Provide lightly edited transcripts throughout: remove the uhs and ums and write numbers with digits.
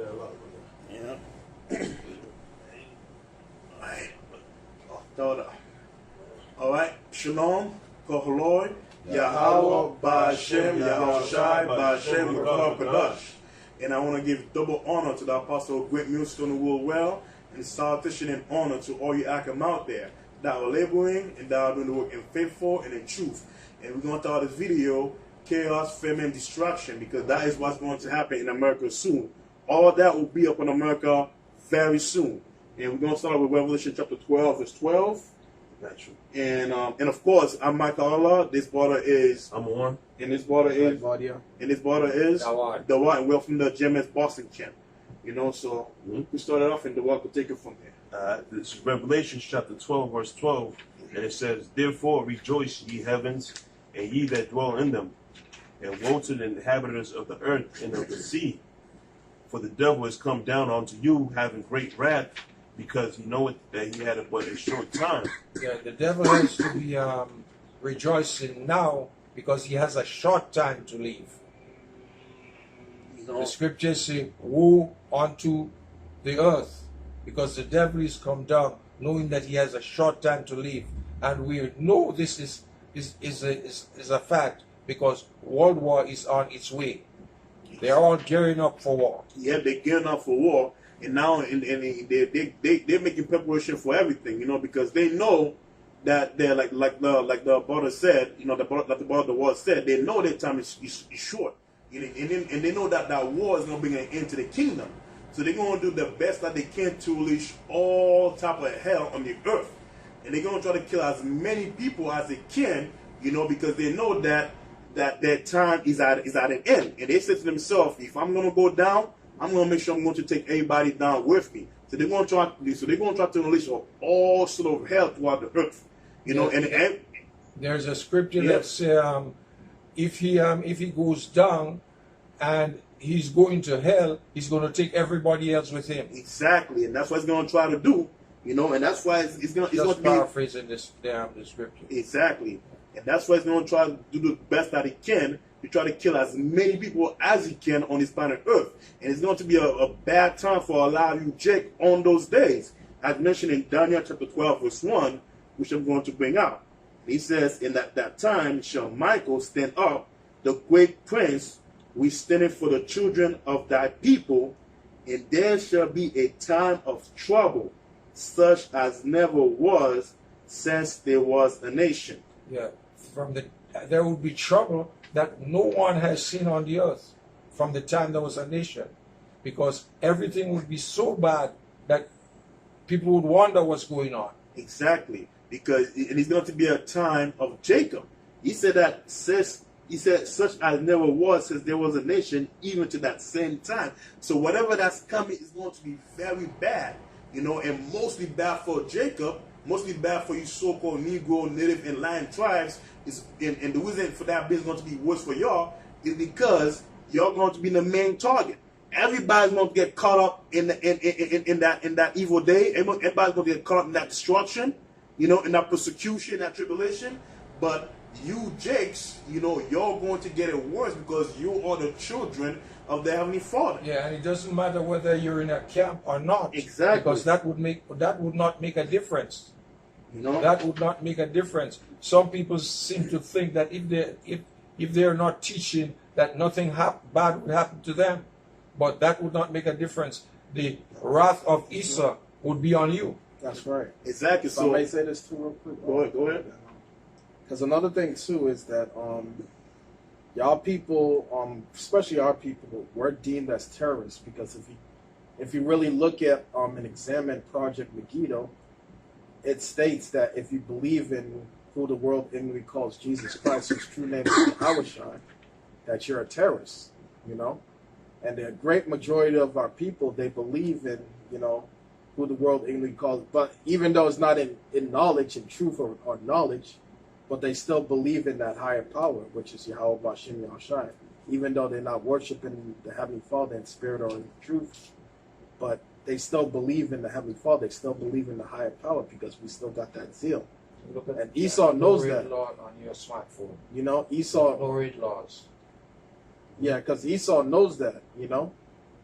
Yeah. Alright. Alright. Shalom. Koholoi. Yahweh. Ba'Hashem. Yahushai. Ba'Hashem. Rakah Kadash. And I want to give double honor to the apostle of great millstone who will well, and salutation and honor to all you Akim out there that are laboring and that are doing the work in faithful and in truth. And we're going to start this video, chaos, famine, destruction, because that is what's going to happen in America soon. All that will be up in America very soon. And we're going to start with Revelation chapter 12, verse 12. Got you. And of course, I'm Michael Allah. This brother is I'm on. and this brother is Vadia. and this brother is Dawad. Dawad, and we're from the GMS Boston camp. You know, so we started off and Dawad could take it from there. This is Revelation chapter 12, verse 12. And it says, "Therefore rejoice, ye heavens, and ye that dwell in them. And woe to the inhabitants of the earth and of the sea. For the devil is come down unto you, having great wrath, because he knoweth that he had but a short time." Yeah, the devil has to be rejoicing now because he has a short time to leave. You know, The scriptures say, "Woe unto the earth," because the devil is come down, knowing that he has a short time to leave, and we know this is a fact because world war is on its way. They are all gearing up for war. yeah, they're gearing up for war, and now they're making preparation for everything, you know, because they know that they're like the brother said, you know, the word said, they know their time is short, and they know that war is going to bring an end to the kingdom, so they're going to do the best that they can to unleash all type of hell on the earth, and they're going to try to kill as many people as they can, you know, because they know that their time is at an end, and they said to themselves, if I'm going to go down, I'm going to make sure I'm going to take everybody down with me. So they're going to try to unleash all sort of hell throughout the earth, you know. And there's a scripture that says, if he goes down and he's going to hell, he's going to take everybody else with him. exactly, and that's what he's going to try to do, you know. And that's why it's going Just to paraphrasing the scripture. be exactly, and that's why he's going to try to do the best that he can to try to kill as many people as he can on this planet Earth. And it's going to be a bad time for a lot of you Jake on those days, as mentioned in Daniel chapter 12, verse 1, which I'm going to bring out. He says, "In that time shall Michael stand up, the great prince, which standeth for the children of thy people, and there shall be a time of trouble, such as never was since there was a nation." Yeah, there will be trouble that no one has seen on the earth from the time there was a nation, because everything would be so bad that people would wonder what's going on. Exactly, because it's going to be a time of Jacob. He said such as never was since there was a nation, even to that same time. So whatever that's coming is going to be very bad, you know, and mostly bad for Jacob, mostly bad for you so-called Negro, Native, and Lion tribes. And the reason for that being going to be worse for y'all is because y'all going to be the main target. Everybody's going to get caught up in that evil day. Everybody's going to get caught up in that destruction, you know, in that persecution, that tribulation. But you Jakes, you know, you're going to get it worse because you are the children of the Heavenly Father. Yeah, and it doesn't matter whether you're in a camp or not. Exactly. Because that would not make a difference. You know, That would not make a difference. Some people seem to think that if they're not teaching, that nothing bad would happen to them, but that would not make a difference. The wrath of Esau would be on you. That's right. exactly. So I So may say this too real quick. Go ahead. Because another thing too is that y'all people, especially our people, we're deemed as terrorists because if you really look at and examine Project Megiddo, it states that if you believe in who the world ignorantly calls Jesus Christ, whose true name is Yahushua, that you're a terrorist, you know. And the great majority of our people, they believe in, you know, who the world ignorantly calls, but even though it's not in knowledge and truth or knowledge, but they still believe in that higher power, which is Yahweh Ba'Shem Yahushai, even though they're not worshiping the Heavenly Father in spirit or in truth, but they still believe in the Heavenly Father, they still believe in the higher power because we still got that zeal. Look at And Esau knows no read that. law on your smartphone. You know, Esau, No read laws. yeah, because Esau knows that, you know.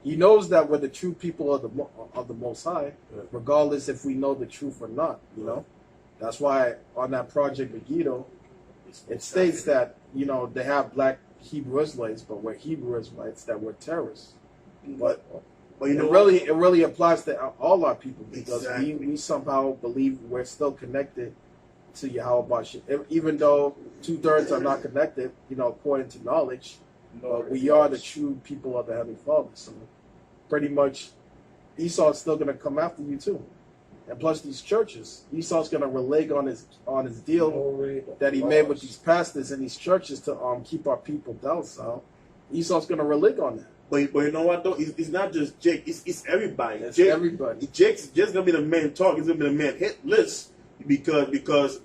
He knows that we're the true people of the Most High, regardless if we know the truth or not. You know, that's why on that Project Megiddo, it states that they have black Hebrew Israelites, but we're Hebrew Israelites that we're terrorists. But it really applies to all our people, because we somehow believe we're still connected to Yahweh, even though 2/3 are not connected, according to knowledge. But we are the true people of the Heavenly Father. So pretty much Esau is still going to come after you too. And plus these churches, Esau's going to relate on his deal that he made with these pastors and these churches to keep our people docile. Esau's going to relate on that. But you know what though? It's not just Jake. It's everybody. It's everybody. Jake's just gonna be the main talk. He's gonna be the main hit list because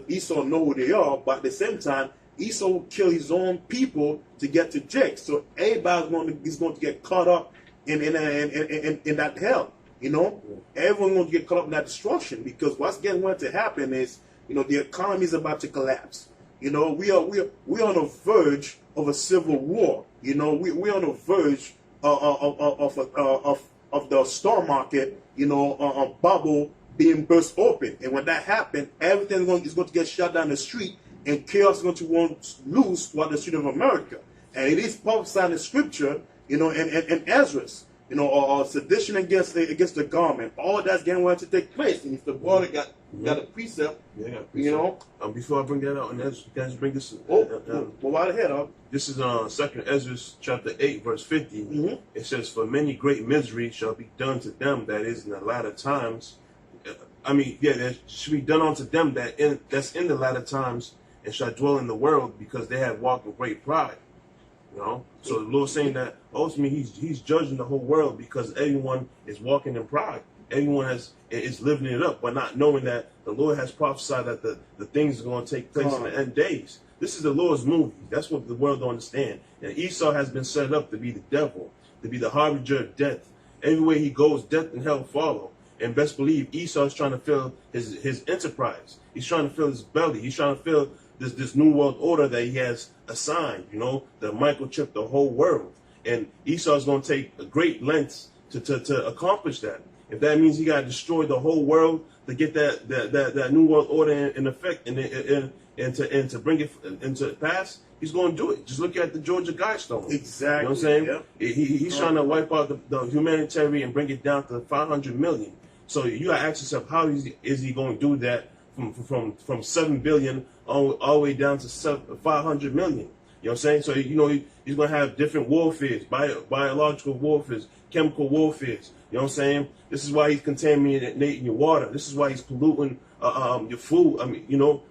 Esau know who they are. But at the same time, Esau will kill his own people to get to Jake. So everybody's going to get caught up in that hell. Everyone's going to get caught up in that destruction, because what's going to happen is the economy is about to collapse. We are on the verge of a civil war. We're on the verge of the stock market, a bubble being burst open. And when that happens, everything is going to get shut down the street, and chaos is going to want loose throughout the street of America. And it is prophesied in Scripture, and Ezra's, or sedition against the government. All that's getting ready to take place. And if the brother got a precept, before I bring that out, and Ezra, can I just bring this? well, right ahead, This is 2 Ezra chapter 8, verse 50. Mm-hmm. It says, "For many great misery shall be done to them that is in the latter times." That should be done unto them that's in the latter times, and shall dwell in the world, because they have walked in great pride. So the Lord's saying that ultimately He's judging the whole world, because everyone is walking in pride. Everyone is living it up, but not knowing that the Lord has prophesied that the things are going to take place in the end days. This is the Lord's movie. That's what the world don't understand. And Esau has been set up to be the devil, to be the harbinger of death. Everywhere he goes, death and hell follow. And best believe Esau is trying to fill his enterprise. He's trying to fill his belly. He's trying to fill this new world order that he has assigned, the microchip the whole world. And Esau is going to take great lengths to accomplish that. If that means he got to destroy the whole world to get that new world order in effect and to bring it into pass, he's going to do it. Just look at the Georgia Guidestone. Exactly. You know what I'm saying? Yeah. He's trying to wipe out the humanitarian and bring it down to 500 million. So you got to ask yourself, how is he going to do that from 7 billion all the way down to 500 million? You know what I'm saying? So, he's going to have different warfares, biological warfares, chemical warfares. You know what I'm saying? This is why he's contaminating your water. This is why he's polluting your food.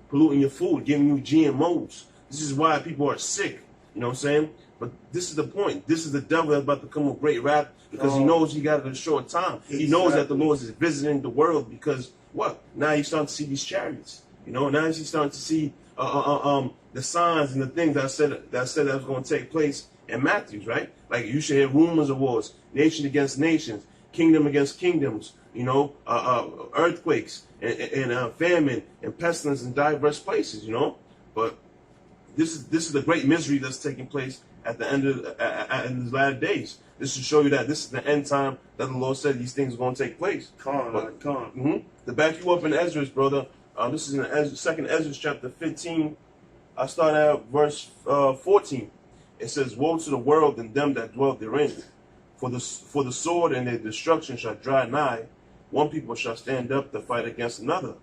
Polluting your food, giving you GMOs. This is why people are sick. You know what I'm saying? But this is the point. This is the devil that's about to come with great wrath, because he knows he got it in a short time. Exactly. He knows that the Lord is visiting the world, because what? Now he's starting to see these chariots. Now he's starting to see the signs and the things that said that was going to take place in Matthew, right? Like you should hear rumors of wars, nation against nations, kingdom against kingdoms, earthquakes and famine and pestilence in diverse places, But this is the great misery that's taking place at the end of in the latter days. This to show you that this is the end time that the Lord said these things are going to take place. To back you up in Ezra, brother, this is in 2 Ezra chapter 15. I start at verse 14. It says, "Woe to the world and them that dwell therein. For the sword and their destruction shall draw nigh. One people shall stand up to fight against another,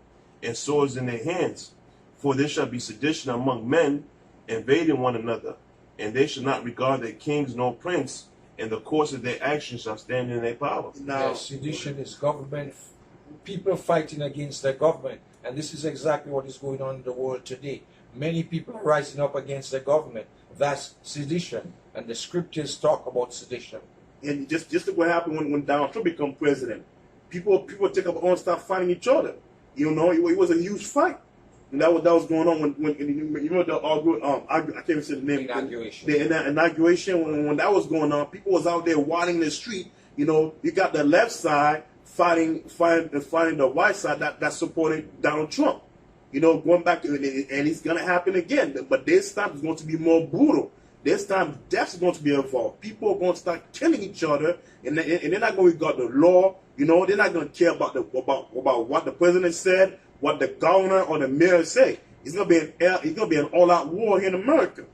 and swords in their hands. For there shall be sedition among men, invading one another. And they shall not regard their kings nor prince, and the course of their actions shall stand in their power." Now, sedition is government, people fighting against their government. And this is exactly what is going on in the world today. Many people are rising up against their government. That's sedition. And the scriptures talk about sedition. and just look what happened when Donald Trump became president. People take up arms, start fighting each other. It was a huge fight. And that was going on when I can't even say the name. Inauguration. The inauguration, when that was going on, people was out there wandering the street. You got the left side fighting the white side that supported Donald Trump. Going back, and it's gonna happen again. But this time it's going to be more brutal. this time death's going to be involved. People are going to start killing each other, and they're not going to regard the law. You know, they're not going to care about what the president said, what the governor or the mayor say. It's going to be an all-out war here in America,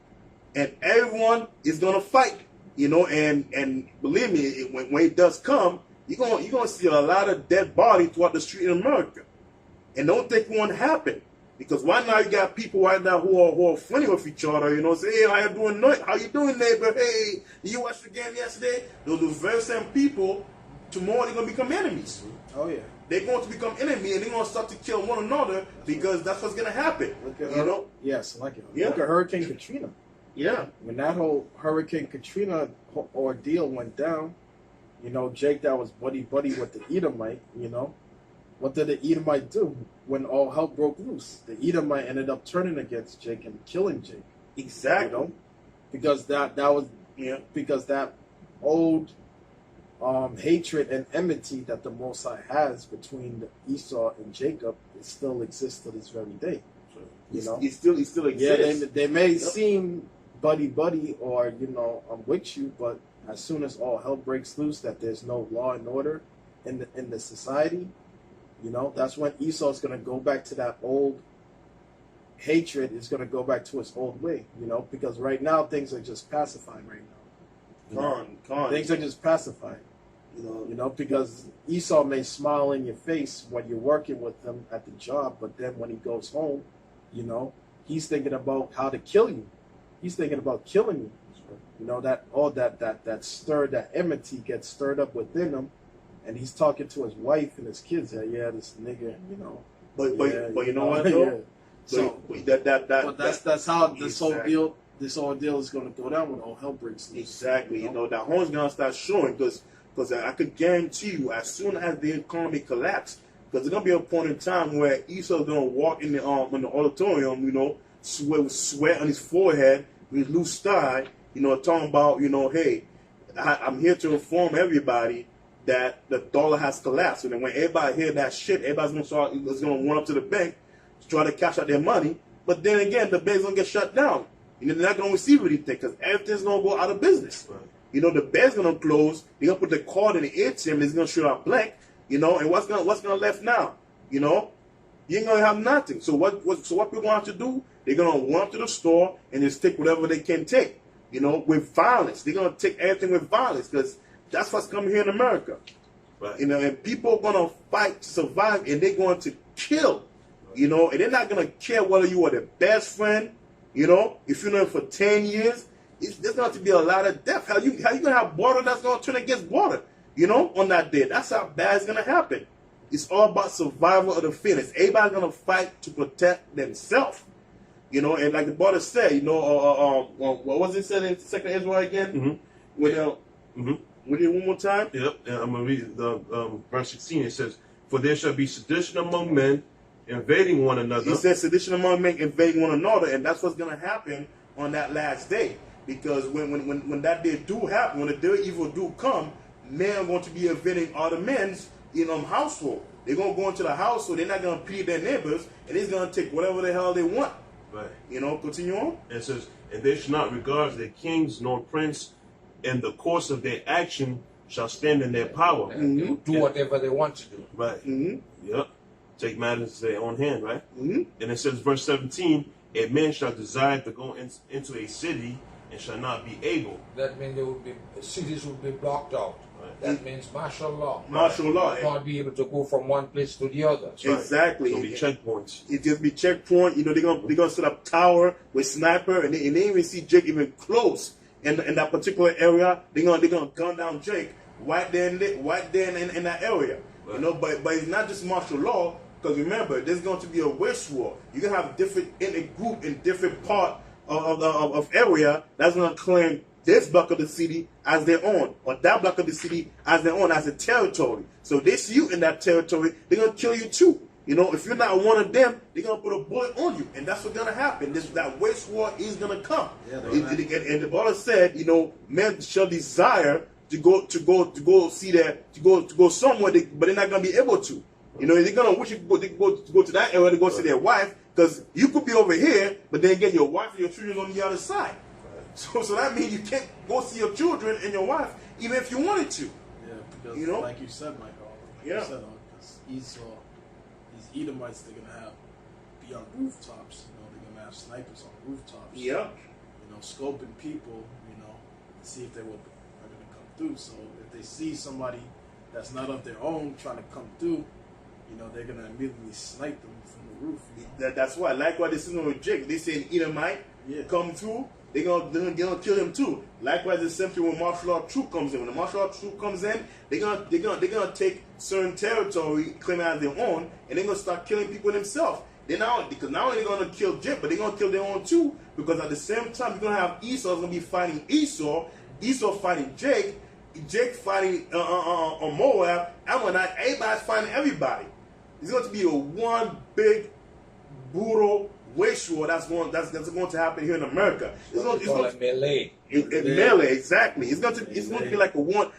and everyone is going to fight. You know, and believe me, when it does come, you're gonna see a lot of dead bodies throughout the street in America, and don't think it won't happen. Because right now you got people right now who are friendly with each other, you know, say, hey, how you doing, neighbor? Hey, did you watch the game yesterday? Those very same people, tomorrow they're gonna become enemies. Oh yeah. They're going to become enemies, and they're gonna start to kill one another because that's what's gonna happen. Look at you know? Yes, like it. Yeah. Look at Hurricane Katrina. Yeah. When that whole Hurricane Katrina ordeal went down, you know, Jake that was buddy with the Edomite, you know, what did the Edomite do when all hell broke loose? The Edomite ended up turning against Jake and killing Jake. Exactly. You know, because that was because that old hatred and enmity that the Most High has between Esau and Jacob, it still exists to this very day. You know, it still exists. Yeah, they may seem buddy or you know I'm with you, but as soon as all hell breaks loose, that there's no law and order in the society, you know, that's when Esau's going to go back to that old hatred. Is going to go back to its old way, you know, because right now things are just pacifying right now. Things are just pacifying, you know, because Esau may smile in your face when you're working with him at the job, but then when he goes home, you know, he's thinking about how to kill you. He's thinking about killing you. You know, that enmity gets stirred up within him, and he's talking to his wife and his kids. Yeah, this nigga, you know. But you know what though? Yeah. So that's how this whole deal is going to go down when all hell breaks loose. Exactly. You know, that horn's going to start showing because I could guarantee you, as soon as the economy collapses, because there's going to be a point in time where Esau's going to walk in the auditorium, you know, with sweat on his forehead, with his loose thigh, you know, talking about, you know, hey, I'm here to inform everybody that the dollar has collapsed. And then when everybody hear that shit, everybody's going to run up to the bank to try to cash out their money. But then again, the bank's going to get shut down. You know, they're not going to receive anything because everything's going to go out of business. Right. You know, the bank's going to close. They're going to put the card in the ATM. It's going to show out blank. You know, and what's gonna left now? You know, you ain't gonna have nothing. So what people want to do? They're gonna run up to the store and just take whatever they can take. You know, with violence. They're gonna take everything with violence because that's what's coming here in America. Right. You know, and people are gonna fight to survive, and they're going to kill. You know, and they're not gonna care whether you are their best friend. You know, if you know for 10 years, there's going to be a lot of death. How you gonna have border that's gonna turn against border? You know, on that day. That's how bad it's going to happen. It's all about survival of the fittest. Everybody's going to fight to protect themselves. You know, and like the brother said, you know, what was it said in 2nd Ezra again? Mm-hmm. Read it one more time? Yep, and I'm going to read the verse 16. It says, "For there shall be sedition among men, invading one another." He says sedition among men, invading one another, and that's what's going to happen on that last day. Because when that day do happen, when the day of evil do come, men are going to be invading other men's household. They're going to go into the household. They're not going to pity their neighbors, and they're going to take whatever the hell they want. Right. You know, continue on. It says, "And they shall not regard their kings nor prince, and the course of their action shall stand in their power." And they will do whatever they want to do. Right. Mm-hmm. Yep. Take matters in their own hand, right? Mm-hmm. And it says, verse 17, "A man shall desire to go into a city and shall not be able." That means cities will be blocked out. Right. That means martial law. Martial law. Not be able to go from one place to the other. Right. Exactly. So be checkpoints. It just be checkpoint. You know, they're gonna set up tower with sniper, and they even see Jake even close in that particular area. They're gonna gun down Jake right there in that area. Right. You know, but it's not just martial law. Because remember, there's going to be a wage war. You're gonna have different in a group in different part of area that's gonna claim this block of the city as their own, or that block of the city as their own, as a territory. So they see you in that territory, they're gonna kill you too. You know, if you're not one of them, they're gonna put a bullet on you, and that's what's gonna happen. That wage war is gonna come. Yeah, and the brother said, you know, men shall desire to go see that to go somewhere, but they're not gonna be able to. You know, they're gonna wish you to go to that area to go see their wife, because you could be over here, but then again, your wife and your children on the other side. So that means you can't go see your children and your wife even if you wanted to. Yeah, because You know? like you said, Michael, Yeah. because Esau, these Edomites, they're gonna be on rooftops. They're gonna have snipers on rooftops. Yeah. Scoping people, to see if are gonna come through. So if they see somebody that's not of their own trying to come through, they're gonna immediately snipe them from the roof. That's why. Like what they see with Jake, they say an Edomite come through, they're gonna kill him too. Likewise, the same thing when martial law troop comes in. When the martial law troop comes in, they're gonna take certain territory, claim it as their own, and they're gonna start killing people themselves. Because not only they're gonna kill Jake, but they're gonna kill their own too. Because at the same time, you're gonna have Esau's gonna be fighting Esau fighting Jake, Jake fighting Moab, Ammonite. Everybody's fighting everybody. It's going to be a one big brutal waste war that's going to happen here in America. Melee. Melee, exactly. It's going to be like a World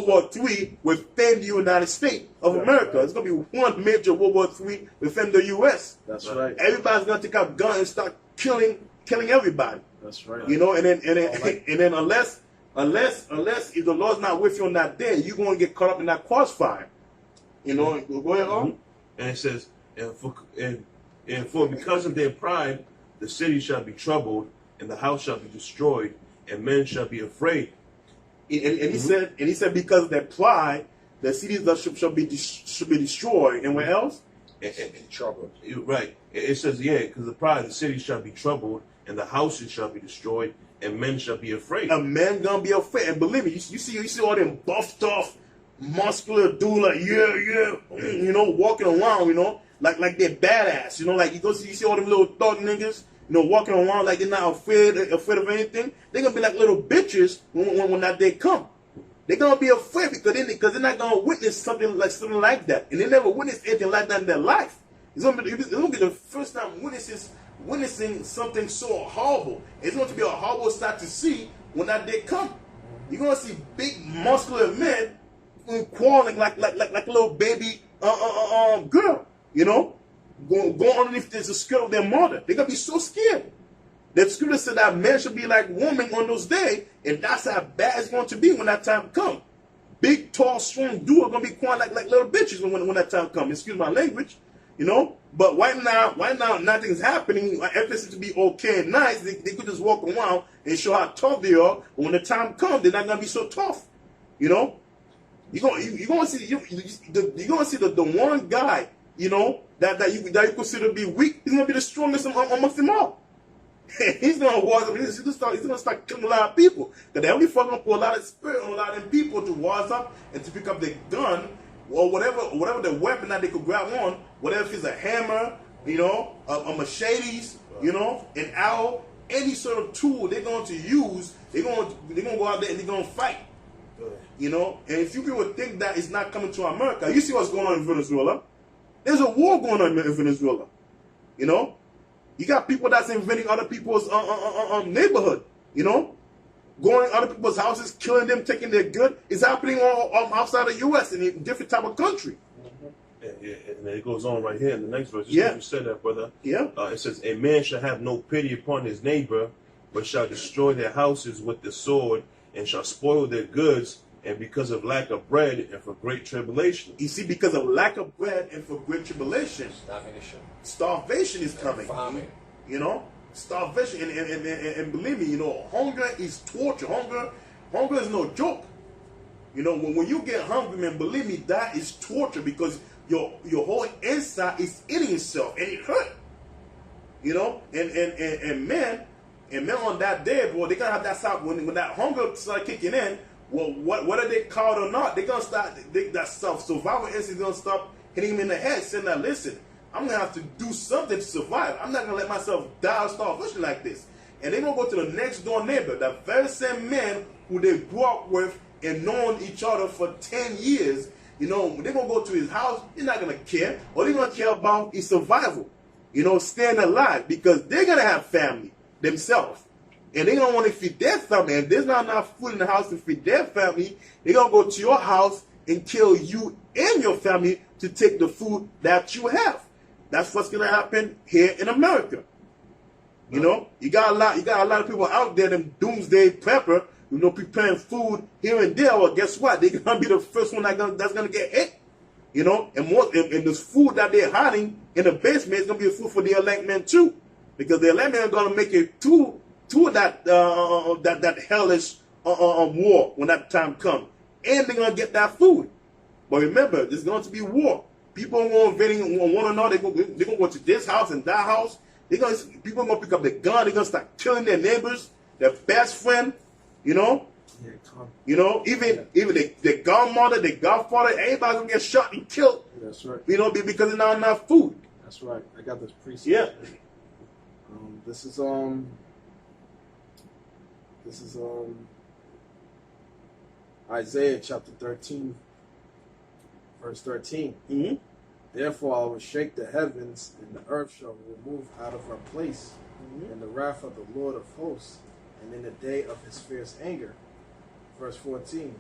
War III within the United States of America. It's going to be one major World War III within the U.S. That's right. Everybody's going to take out guns and start killing everybody. That's right. And then unless if the Lord's not with you on that day, you're going to get caught up in that crossfire. Go ahead, on. And it says, and for because of their pride, the city shall be troubled, and the house shall be destroyed, and men shall be afraid. And he said because of their pride, the cities should be destroyed. And where else? Troubled. Right. It says, because the pride of the city shall be troubled, and the houses shall be destroyed, and men shall be afraid. A man gonna be afraid. And believe me, you see all them buffed off, muscular dude like walking around, like they're badass. Like you see all them little thug niggas, walking around like they're not afraid of anything. They're gonna be like little bitches when that day come. They're gonna be afraid because they're not gonna witness something like that, and they never witnessed anything like that in their life. It's gonna be the first time witnessing something so horrible. It's going to be a horrible sight to see when that day come. You're gonna see big muscular men quarreling like a little baby girl, going underneath the skirt of their mother. They're gonna be so scared. The scripture said that men should be like women on those days, and that's how bad it's going to be when that time comes. Big, tall, strong dudes are gonna be quarreling like little bitches when that time comes. Excuse my language. But right now, nothing's happening. Everything seems to be okay and nice. They could just walk around and show how tough they are. But when the time comes, they're not gonna be so tough. You're gonna see the one guy, that you consider to be weak. He's gonna be the strongest amongst them all. He's gonna start killing a lot of people. Because they're only fucking put a lot of spirit on a lot of them people to rise up and to pick up their gun. Or whatever the weapon that they could grab on, whatever if it's a hammer, a machetes, an arrow, any sort of tool they're going to use, they're going to go out there and they're going to fight. And if you people think that it's not coming to America, you see what's going on in Venezuela. There's a war going on in Venezuela. You got people that's invading other people's neighborhood. Going to other people's houses, killing them, taking their good. It's happening all outside the U.S. in a different type of country. Yeah, and it goes on right here in the next verse. You said that, brother. Yeah. It says, a man shall have no pity upon his neighbor, but shall destroy their houses with the sword, and shall spoil their goods, and because of lack of bread and for great tribulation. You see, because of lack of bread and for great tribulation, starvation is coming. Famine. Starvation, and believe me, hunger is torture. Hunger is no joke. When you get hungry, man, believe me, that is torture because your whole inside is eating itself and it hurt. And men on that day, boy, they're gonna have that side when that hunger start kicking in. Well, whether they caught or not, they're gonna start that self-survival instinct is gonna stop hitting them in the head, saying that, listen, I'm going to have to do something to survive. I'm not going to let myself die of starvation like this. And they're going to go to the next door neighbor, the very same man who they grew up with and known each other for 10 years. They're going to go to his house. They're not going to care. All they're going to care about is survival, staying alive, because they're going to have family themselves. And they're going to want to feed their family. And if there's not enough food in the house to feed their family, they're going to go to your house and kill you and your family to take the food that you have. That's what's going to happen here in America. You know, you got a lot of people out there, them doomsday prepper, preparing food here and there. Well, guess what? They're gonna be the first one that's gonna get hit. And this food that they're hiding in the basement is gonna be a food for the elect men too, because the elect men are gonna make it to that hellish war when that time comes, and they're gonna get that food. But remember, there's going to be war. People are invading one another. They're going to go to this house and that house. People are going to pick up the gun. They're going to start killing their neighbors, their best friend. Even the godmother, the godfather, everybody's going to get shot and killed. That's right. Because there's not enough food. That's right. I got this precept. Yeah. This is Isaiah chapter 13, verse 13. Mm-hmm. Therefore I will shake the heavens, and the earth shall remove out of her place, in the wrath of the Lord of hosts, and in the day of his fierce anger. Verse 14.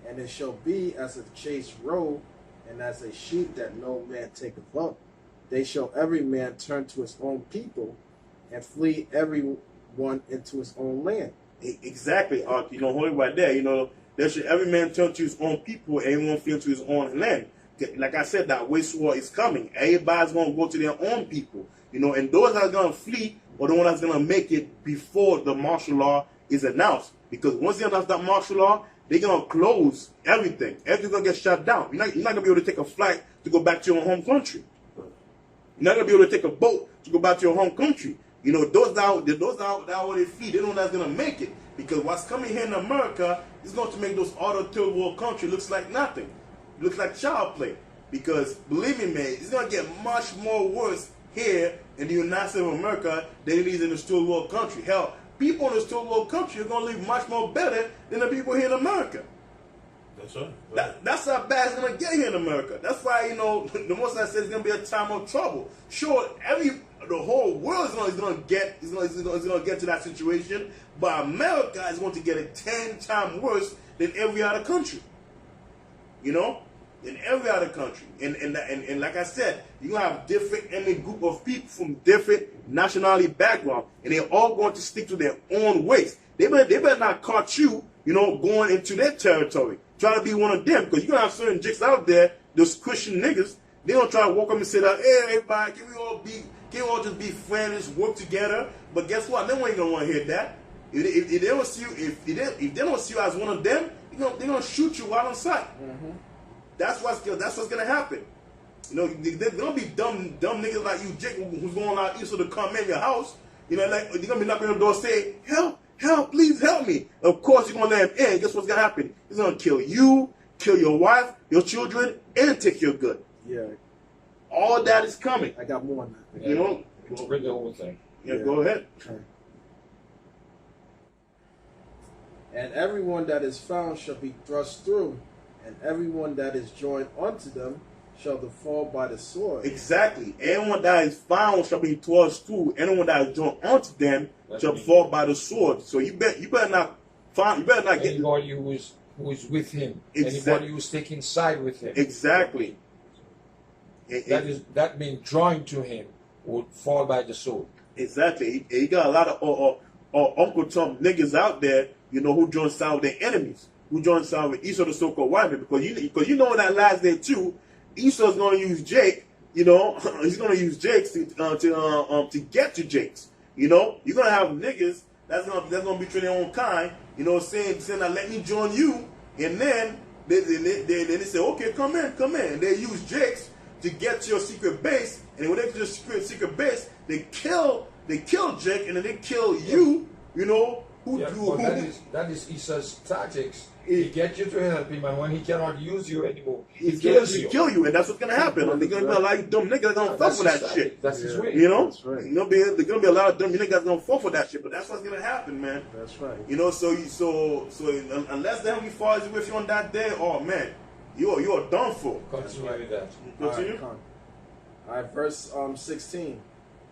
And it shall be as a chased roe, and as a sheep that no man taketh up. They shall every man turn to his own people, and flee every one into his own land. Exactly. Hold it right there. There should every man turn to his own people, and everyone flee to his own land. Like I said, that waste war is coming. Everybody's going to go to their own people. And those that are going to flee are the ones that's going to make it before the martial law is announced. Because once they announce that martial law, they're going to close everything. Everything's going to get shut down. You're not going to be able to take a flight to go back to your home country. You're not going to be able to take a boat to go back to your home country. Those that already flee, they know that's going to make it. Because what's coming here in America is going to make those other third world countries look like nothing. It looks like child play. Because believe me, man, it's going to get much more worse here in the United States of America than it is in the third world country. Hell, people in the third world country are going to live much more better than the people here in America. That's right. That's how bad it's going to get here in America. That's why, the most I said it's going to be a time of trouble. Sure, the whole world is going to get to that situation, but America is going to get it 10 times worse than every other country. In every other country. And like I said, you're going to have different ethnic group of people from different nationality background, and they're all going to stick to their own ways. They better not catch you, going into their territory. Try to be one of them, because you're going to have certain jicks out there, those Christian niggas, they're going to try to walk up and say that, hey, everybody, can we all just be friends, work together? But guess what? No one ain't going to want to hear that. If they don't see you, if they don't see you as one of them, they're going to shoot you while on sight. Mm-hmm. That's what's gonna happen. There's gonna be dumb niggas like you, Jake, who's going out east to come in your house. They're gonna be knocking on the door saying, help, please help me. Of course you're gonna let him in. Guess what's gonna happen? He's gonna kill you, kill your wife, your children, and take your good. Yeah. All that is coming. I got more on that. Bring the whole thing. Yeah, go ahead. Okay. And everyone that is found shall be thrust through, and everyone that is joined unto them shall fall by the sword. Exactly. Anyone that is found shall be thrust through. Anyone that is joined unto them shall fall by the sword. So you better not get anybody who is with him. Exactly. Anybody who is taking side with him. Exactly. That means drawing to him would fall by the sword. Exactly. He got a lot of Uncle Trump niggas out there, who join side with their enemies. Who joined side with Esau, the so-called white man, because you know that last day too, Esau's going to use Jake. He's going to use Jake to get to Jake's. You're going to have niggas that's going to betray their own kind. Saying that let me join you, and then they say okay, come in, and they use Jake's to get to your secret base, and when they get to your secret base, they kill Jake, and then they kill you. That is Esau's tactics. He gets you to help him, and when he cannot use you anymore, he kills you. And that's what's gonna happen. There's gonna be a lot of dumb niggas that's gonna fall for that shit. That's his way. That's right. There's gonna be a lot of dumb niggas that's gonna fall for that shit. But that's what's gonna happen, man. That's right. So unless the Heavenly Father is with you on that day, oh man, you are done for. Continue with that. Continue. All right, verse 16.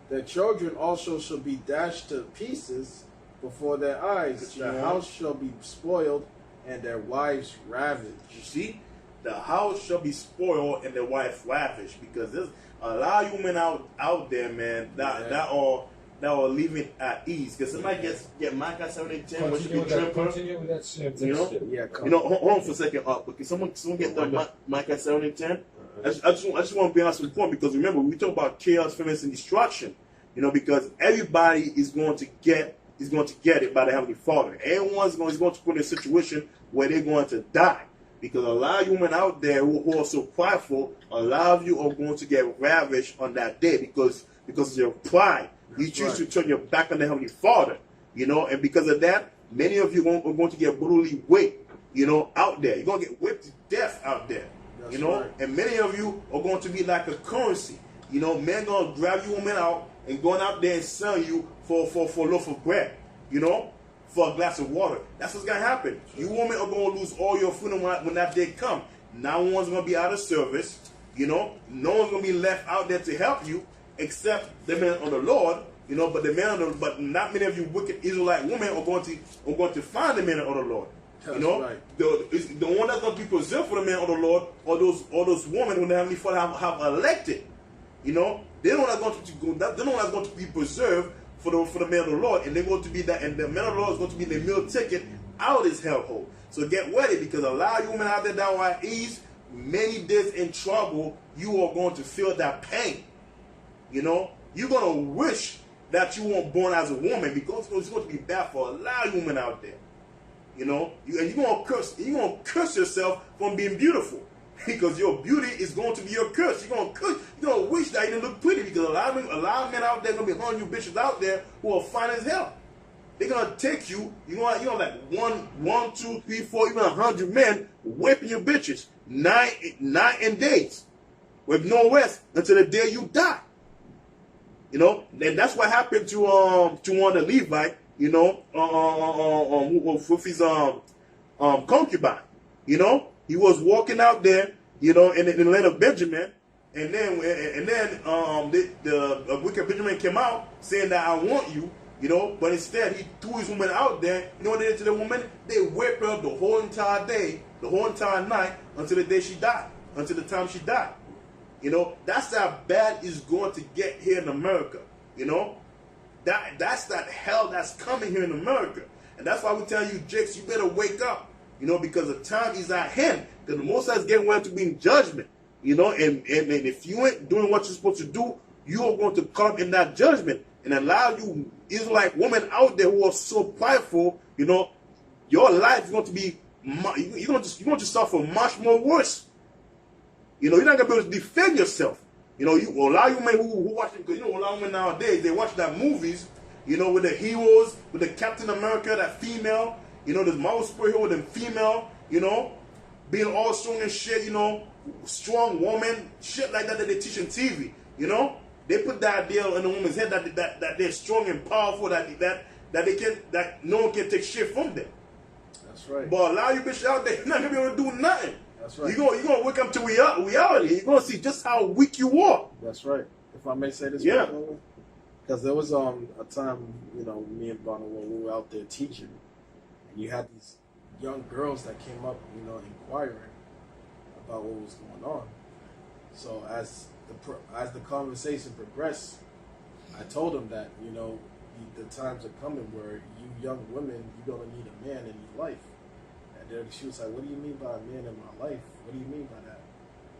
The children also shall be dashed to pieces before their eyes. The house shall be spoiled, and their wives ravished. You see, the house shall be spoiled and their wife ravished, because there's a lot of women out there, man, that that were living at ease. Because somebody get Micah 7:10, which be tremper. Continue with that same You know? thing. Yeah, You know, hold on for a second, because someone get the Micah 7:10. I just want to be honest with the point, because remember, we talk about chaos, famine, and destruction. You know, because everybody is going to get it by the Heavenly Father. Everyone's going to put in a situation where they're going to die. Because a lot of women out there who are so prideful, a lot of you are going to get ravished on that day because of your pride. You choose to turn your back on the Heavenly Father, you know, and because of that, many of you are going to get brutally whipped, you know, out there. You're going to get whipped to death out there, you know, and many of you are going to be like a currency. You know, men going to grab you women out and going out there and sell you for a loaf of bread, you know, for a glass of water. That's what's going to happen. You women are going to lose all your freedom when that day comes. Now one's going to be out of service, you know. No one's going to be left out there to help you except the men of the Lord, you know. But not many of you wicked Israelite women are going to find the men of the Lord. That's you know, right. the one that's going to be preserved for the men of the Lord are those women who the Heavenly Father have elected. You know, they're the one that's going to be preserved for the men of the Lord, and they're going to be that, and the men of the Lord is going to be the meal ticket out of this hellhole. So get ready, because a lot of you women out there that are at ease, many days in trouble, you are going to feel that pain. You know, you're going to wish that you weren't born as a woman, because it's going to be bad for a lot of women out there. You know, and you're going to curse yourself from being beautiful. Because your beauty is going to be your curse. You're going to wish that you didn't look pretty, because a lot of men out there are going to be hunting you bitches out there who are fine as hell. They're going to take you, you know, like one, 2, 3, 4, even 100 men whipping your bitches 9 days with no rest until the day you die. You know, and that's what happened to one of the Levite, you know, with his concubine. You know, he was walking out there, you know, in the land of Benjamin, and then the wicked Benjamin came out saying that I want you, you know, but instead he threw his woman out there. You know what they did to the woman? They whipped her up the whole entire day, the whole entire night, until the day she died, until the time she died. You know, that's how bad it's going to get here in America. You know, that's that hell that's coming here in America, and that's why we tell you, Jakes, you better wake up. You know, because the time is at hand. Because the Most High is getting ready to be in judgment. You know, and if you ain't doing what you're supposed to do, you are going to come in that judgment. And allow you Israelite women out there who are so prideful, you know, your life is going to be, you're going to suffer much more worse. You know, you're not going to be able to defend yourself. You know, a lot of women who watch it, because you know, a lot of women nowadays, they watch that movies, you know, with the heroes, with the Captain America, that female. You know, this Marvel superhero with them female, you know, being all strong and shit, you know, strong woman, shit like that they teach on TV, you know. They put that idea in the woman's head that they're strong and powerful, that no one can take shit from them. That's right. But a lot of you bitches out there, you're not gonna be able to do nothing. That's right. You're gonna wake up to reality. You're gonna see just how weak you are. That's right. If I may say this, Yeah. Because there was a time, you know, me and Bonner, when we were out there teaching, and you had these young girls that came up, you know, inquiring about what was going on. So as the conversation progressed, I told them that, you know, the times are coming where you young women, you're gonna need a man in your life. And then she was like, "What do you mean by a man in my life? What do you mean by that?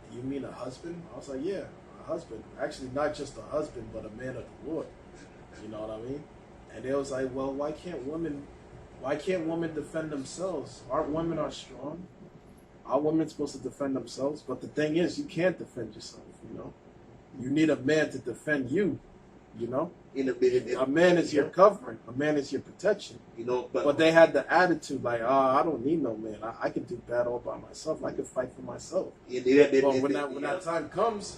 Do you mean a husband?" I was like, "Yeah, a husband. Actually, not just a husband, but a man of the Lord." You know what I mean? And they was like, "Well, why can't women defend themselves? Our women are strong. Our women supposed to defend themselves. But the thing is, you can't defend yourself. You know, you need a man to defend you. You know, a man is your covering. A man is your protection. You know, but they had the attitude like, I don't need no man. I can do bad all by myself. I can fight for myself. But when that time comes,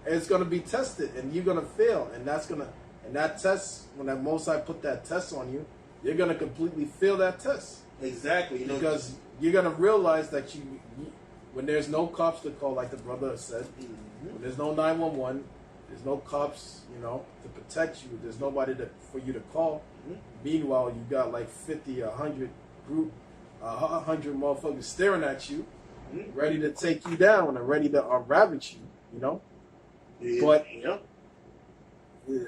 it's gonna be tested, and you're gonna fail, and that test, when that Most High put that test on you, you're gonna completely fail that test. Exactly. You know, because you're gonna realize that you when there's no cops to call, like the brother said, when there's no 911. There's no cops, you know, to protect you. There's nobody for you to call. Meanwhile, you got like 50, 100 motherfuckers staring at you, ready to take you down and ready to ravage you, you know. Yeah. But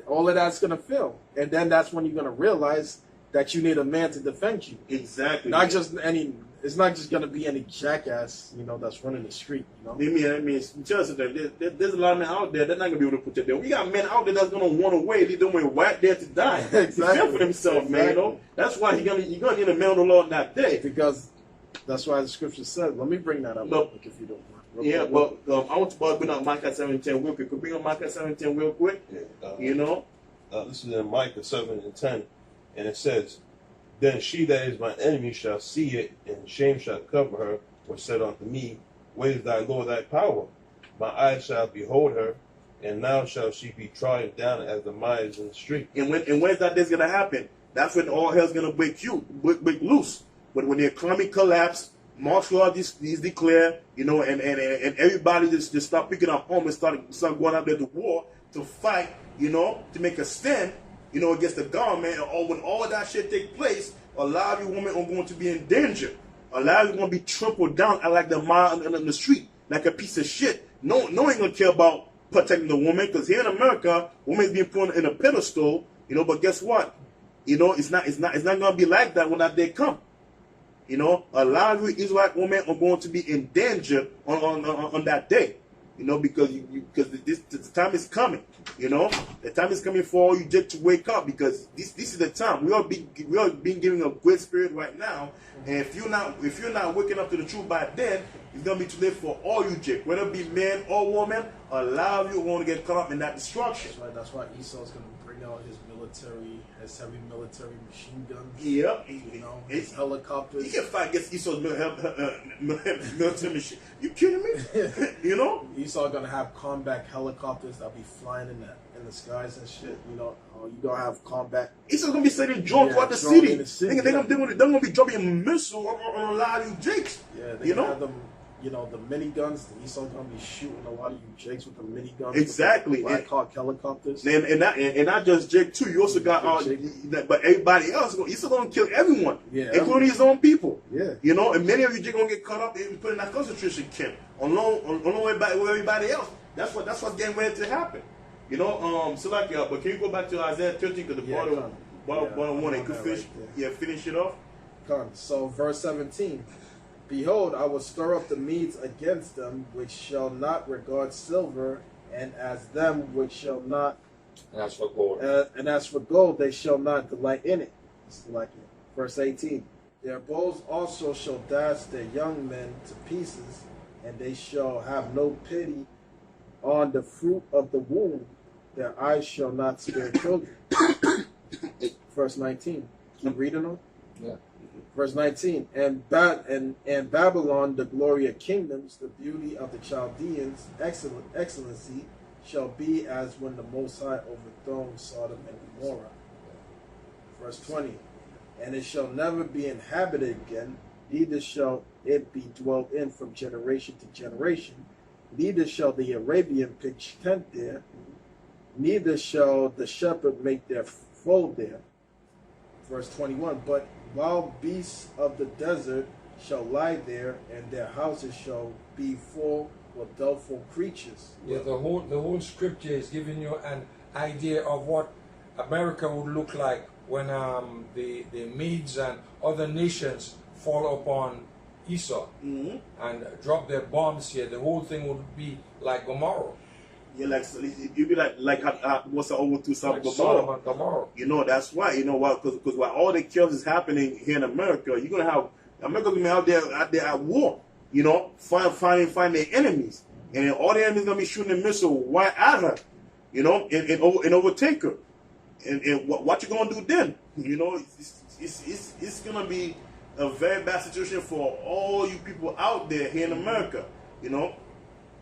all of that's gonna fail, and then that's when you're gonna realize that you need a man to defend you. Exactly. Not just any. It's not just gonna be any jackass, that's running the street. I mean, just there's a lot of men out there that's not gonna be able to protect them. We got men out there that's gonna run away. They don't want right there to die. Exactly. Defend for themselves, man. That's why you're gonna need a man of the Lord that day. Because that's why the scripture says. Let me bring that up real quick if you don't mind. Yeah, but I want to bring up Micah 7:10 real quick. Could we bring up Micah 7:10 real quick? Yeah, this is in Micah 7:10, and it says, "Then she that is my enemy shall see it, and shame shall cover her, which said unto me, Where is thy Lord thy power? My eyes shall behold her, and now shall she be trodden down as the mice in the street." And when's that day's gonna happen? That's when all hell's gonna break loose. But when the economy collapse, martial law is declared, and everybody just start picking up arms and start going out there to war to fight, to make a stand, against the government. Or when all that shit take place, a lot of you women are going to be in danger. A lot of you are going to be trampled down like the mile in the street, like a piece of shit. No one gonna care about protecting the woman, because here in America, women is being put in a pedestal, But guess what? It's not gonna be like that when that day come. A lot of you Israelite women are going to be in danger on that day. Because the time is coming. The time is coming for all you just to wake up, because this is the time. We are being given a great spirit right now, and if you're not waking up to the truth by then, it's gonna be too late for all you Jake, whether it be man or woman. A lot of you are going to get caught up in that destruction. That's why Esau's gonna bring out his heavy military machine guns. Yep. His helicopters. You can fight against Esau's military machine. You kidding me? Esau gonna have combat helicopters that'll be flying in the skies and shit. You gonna have combat. Esau's gonna be sending drones throughout the city. They're gonna be dropping missiles on a lot of you jakes. Yeah, they have them. The miniguns. Esau's gonna be shooting a lot of you jakes with the miniguns. Exactly. Black Hawk helicopters. And not just Jake too. You also got but everybody else. Esau's gonna kill everyone, including his own people. Yeah. And many of you Jake gonna get caught up and put in that concentration camp along with everybody else. That's what's getting ready to happen. But can you go back to Isaiah 13, because the bottom one, you could finish it off. So verse 17. Behold, I will stir up the Medes against them, which shall not regard silver, and as them which shall not. And as for gold. And as for gold, they shall not delight in it. Verse 18. Their bows also shall dash their young men to pieces, and they shall have no pity on the fruit of the womb. Their eyes shall not spare children. Verse 19. Keep reading on. Yeah. Verse 19, and Babylon, the glory of kingdoms, the beauty of the Chaldeans, excellency, shall be as when the Most High overthrown Sodom and Gomorrah. Verse 20, and it shall never be inhabited again, neither shall it be dwelt in from generation to generation, neither shall the Arabian pitch tent there, neither shall the shepherd make their fold there. Verse 21, but wild beasts of the desert shall lie there, and their houses shall be full with doubtful creatures. Yeah, the whole scripture is giving you an idea of what America would look like when the Medes and other nations fall upon Esau and drop their bombs here. The whole thing would be like Gomorrah. Yeah, you'd be like what's the over to Sodom and Gomorrah. That's why. Because while all the chaos is happening here in America, you're gonna have America gonna be out there at war. Find their enemies, and all the enemies gonna be shooting a missile right at her. And overtake her. And what you gonna do then? It's gonna be a very bad situation for all you people out there here in America.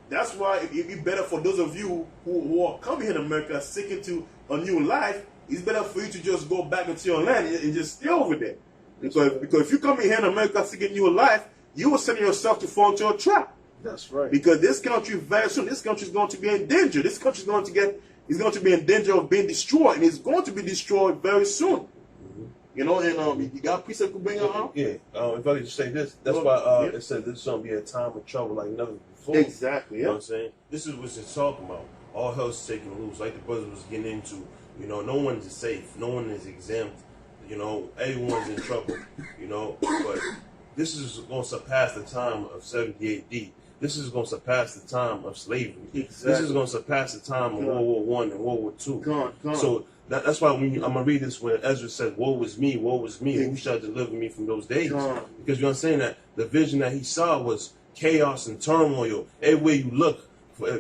That's why it'd be better for those of you who are coming here in America seeking to a new life. It's better for you to just go back into your land and just stay over there. Because if you come here in America seeking a new life, you will send yourself to fall into a trap. That's right. Because this country very soon, this country is going to be in danger. This country is going to be in danger of being destroyed, and it's going to be destroyed very soon. You know, and you got precept to bring it on. Yeah. If I could just say this, that's Well, why yeah. it said this is gonna be a time of trouble like never before. Exactly. You know Yeah. what I'm saying? This is what it's talking about. All hell's taking loose, like the brother was getting into. You know, no one is safe. No one is exempt. You know, everyone's in trouble. You know, but this is going to surpass the time of 70 AD. This is going to surpass the time of slavery. Exactly. This is going to surpass the time of World War One and World War Two. Come on. So that's why I'm going to read this when Ezra says, woe is me, who shall deliver me from those days? Come on. Because you understand that the vision that he saw was chaos and turmoil. Everywhere you look,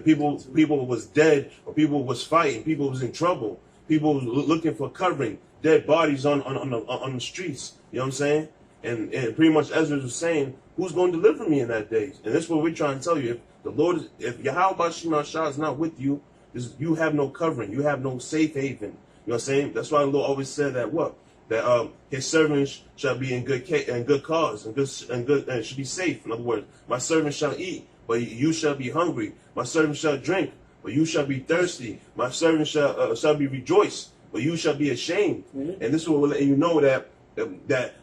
people was dead, or people was fighting, people was in trouble, people was looking for covering, dead bodies on the streets. You know what I'm saying? And pretty much Ezra was saying, who's going to deliver me in that day? And that's what we're trying to tell you. If the Lord, if Yahweh Shema Shah is not with you, you have no covering, you have no safe haven. You know what I'm saying? That's why the Lord always said that what? That his servants shall be in good cause and should be safe. In other words, my servants shall eat, but you shall be hungry. My servants shall drink, but you shall be thirsty. My servants shall be rejoiced, but you shall be ashamed. Mm-hmm. And this will let you know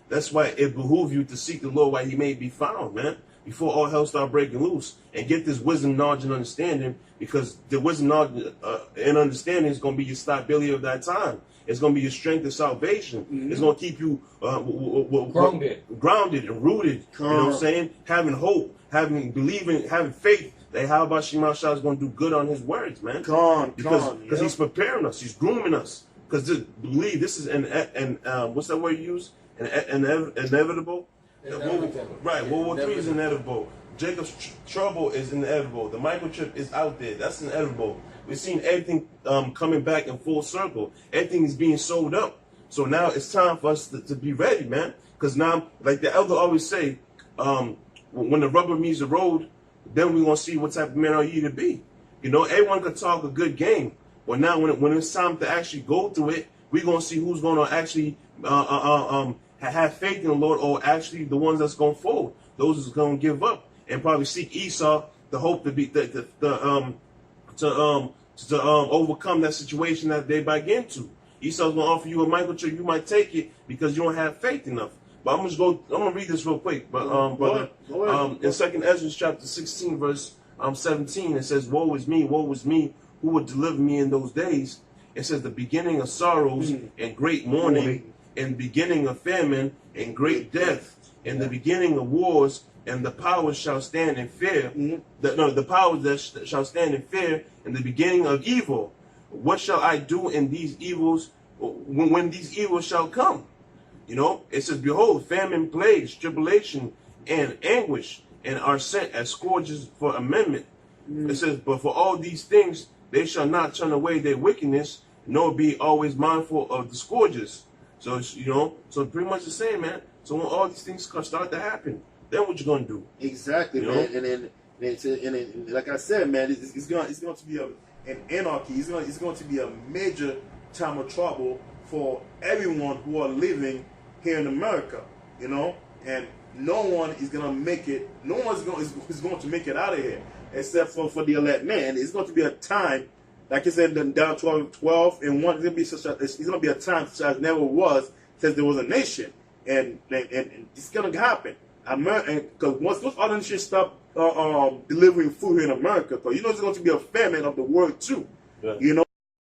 that's why it behooves you to seek the Lord while he may be found, man. Before all hell start breaking loose, and get this wisdom, knowledge, and understanding, because the wisdom, knowledge, and understanding is going to be your stability of that time. It's going to be your strength of salvation. Mm-hmm. It's going to keep you grounded and rooted. You know what I'm saying? Having hope, believing, having faith that Yahweh Shema Shah is going to do good on his words, man. Because he's preparing us, he's grooming us. Because believe this is what's that word you use? Inevitable. Right, World War III is inevitable. Jacob's trouble is inevitable. The microchip is out there. That's inevitable. We've seen everything coming back in full circle. Everything is being sold up. So now it's time for us to be ready, man. Because now, like the elder always say, when the rubber meets the road, then we're going to see what type of man are you to be. You know, everyone could talk a good game. But now when it's time to actually go through it, we're going to see who's going to actually have faith in the Lord, or actually the ones that's going to fold. Those who's going to give up and probably seek Esau to hope to be overcome that situation that they back into. Esau's going to offer you a microchip. You might take it because you don't have faith enough. But I'm gonna read this real quick. But brother, in 2 Ezra chapter 16 verse 17, it says, woe is me, who would deliver me in those days? It says, the beginning of sorrows and great mourning, and beginning of famine and great death, and the beginning of wars, and the powers shall stand in fear. The powers that shall stand in fear, and the beginning of evil. What shall I do in these evils when these evils shall come? You know, it says, behold, famine, plagues, tribulation, and anguish, and are sent as scourges for amendment. It says, but for all these things they shall not turn away their wickedness, nor be always mindful of the scourges. So it's, you know, so pretty much the same, man. So when all these things start to happen, then what you gonna do? Exactly, You man. know? And then, like I said, man, it's going to be an anarchy. It's going to be a major time of trouble for everyone who are living here in America. You know, and no one is going to make it. No one's is going to make it out of here except for the elect man. It's going to be a time, like I said, down 12 and 1. It's going to be a time such as never was since there was a nation, and it's going to happen. Because once those other nations stop delivering food here in America, because you know there's going to be a famine of the world too. Yeah. You know.